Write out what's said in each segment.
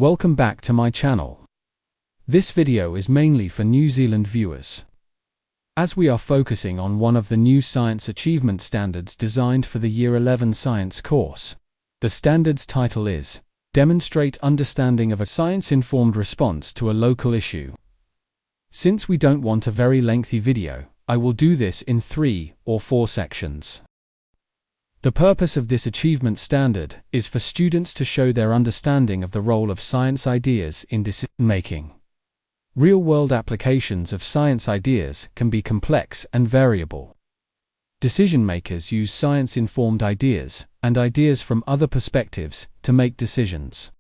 Welcome back to my channel. This video is mainly for New Zealand viewers, as we are focusing on one of the new science achievement standards designed for the Year 11 science course. The standard's title is Demonstrate Understanding of a Science-Informed Response to a Local Issue. Since we don't want a very lengthy video, I will do this in 3 or 4 sections. The purpose of this achievement standard is for students to show their understanding of the role of science ideas in decision-making. Real-world applications of science ideas can be complex and variable. Decision-makers use science-informed ideas and ideas from other perspectives to make decisions.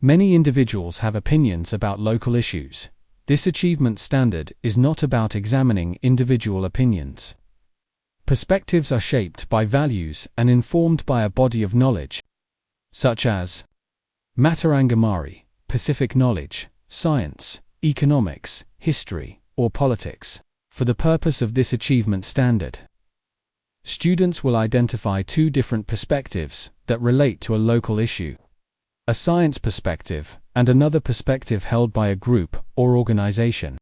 Many individuals have opinions about local issues. This achievement standard is not about examining individual opinions. Perspectives are shaped by values and informed by a body of knowledge, such as Matarangamari, Pacific knowledge, science, economics, history, or politics. For the purpose of this achievement standard, students will identify 2 different perspectives that relate to a local issue: a science perspective and another perspective held by a group or organization.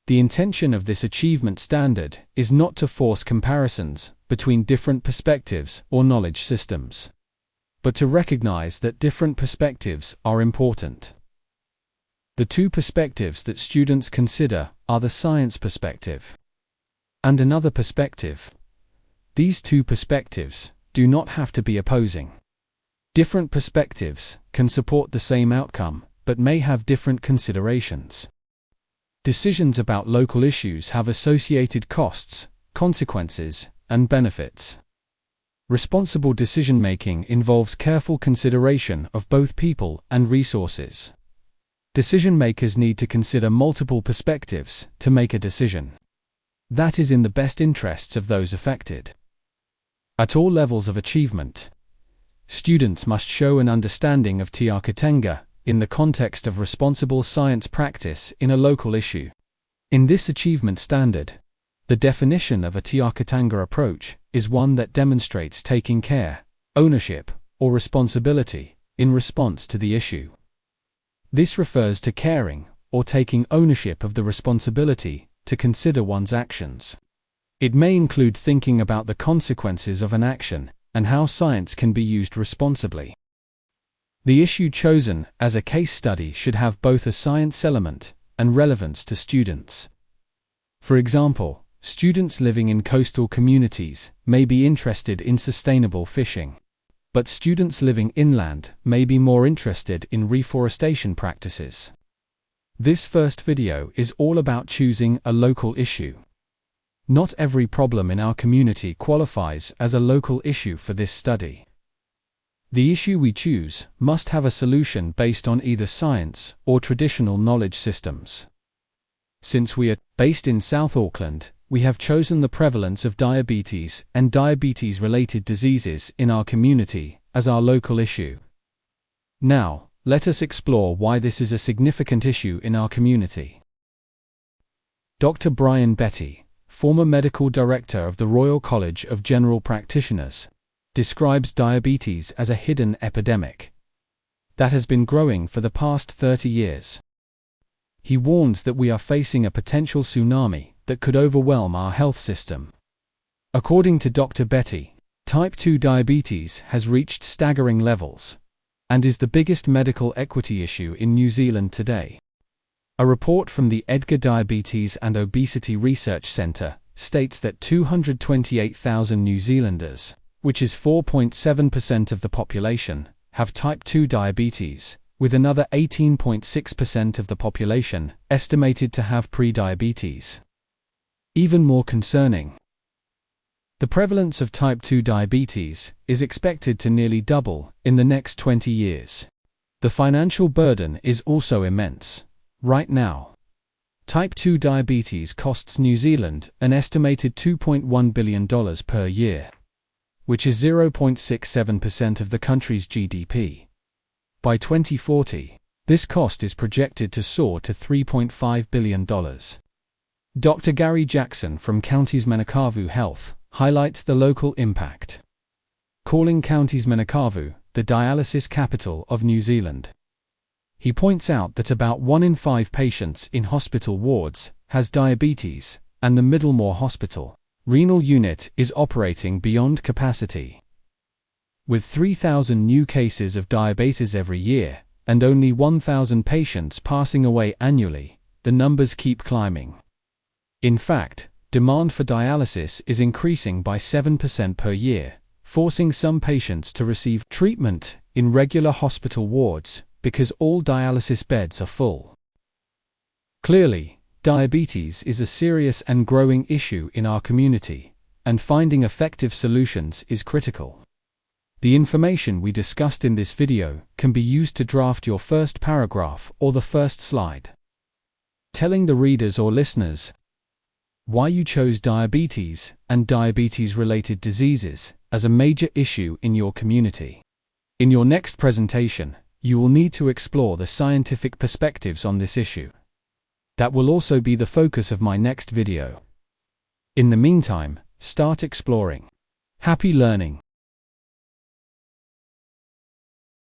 The intention of this achievement standard is not to force comparisons between different perspectives or knowledge systems, but to recognize that different perspectives are important. The 2 perspectives that students consider are the science perspective and another perspective. These 2 perspectives do not have to be opposing. Different perspectives can support the same outcome, but may have different considerations. Decisions about local issues have associated costs, consequences, and benefits. Responsible decision-making involves careful consideration of both people and resources. Decision-makers need to consider multiple perspectives to make a decision that is in the best interests of those affected. At all levels of achievement, students must show an understanding of Te Akatenga in the context of responsible science practice in a local issue. In this achievement standard, the definition of a Te Akatenga approach is one that demonstrates taking care, ownership, or responsibility in response to the issue. This refers to caring or taking ownership of the responsibility to consider one's actions. It may include thinking about the consequences of an action and how science can be used responsibly. The issue chosen as a case study should have both a science element and relevance to students. For example, students living in coastal communities may be interested in sustainable fishing, but students living inland may be more interested in reforestation practices. This first video is all about choosing a local issue. Not every problem in our community qualifies as a local issue for this study. The issue we choose must have a solution based on either science or traditional knowledge systems. Since we are based in South Auckland, we have chosen the prevalence of diabetes and diabetes-related diseases in our community as our local issue. Now, let us explore why this is a significant issue in our community. Dr. Brian Betty, former medical director of the Royal College of General Practitioners, describes diabetes as a hidden epidemic that has been growing for the past 30 years. He warns that we are facing a potential tsunami that could overwhelm our health system. According to Dr. Betty, type 2 diabetes has reached staggering levels and is the biggest medical equity issue in New Zealand today. A report from the Edgar Diabetes and Obesity Research Centre states that 228,000 New Zealanders, which is 4.7% of the population, have type 2 diabetes, with another 18.6% of the population estimated to have prediabetes. Even more concerning, the prevalence of type 2 diabetes is expected to nearly double in the next 20 years. The financial burden is also immense. Right now, type 2 diabetes costs New Zealand an estimated $2.1 billion per year, which is 0.67% of the country's GDP. By 2040, this cost is projected to soar to $3.5 billion. Dr. Gary Jackson from Counties Manukau Health highlights the local impact. Calling Counties Manukau the dialysis capital of New Zealand. He points out that about 1 in 5 patients in hospital wards has diabetes, and the Middlemore Hospital renal unit is operating beyond capacity. With 3,000 new cases of diabetes every year, and only 1,000 patients passing away annually, the numbers keep climbing. In fact, demand for dialysis is increasing by 7% per year, forcing some patients to receive treatment in regular hospital wards because all dialysis beds are full. Clearly, diabetes is a serious and growing issue in our community, and finding effective solutions is critical. The information we discussed in this video can be used to draft your first paragraph or the first slide. Telling the readers or listeners why you chose diabetes and diabetes-related diseases as a major issue in your community. In your next presentation, you will need to explore the scientific perspectives on this issue. That will also be the focus of my next video. In the meantime, start exploring. Happy learning!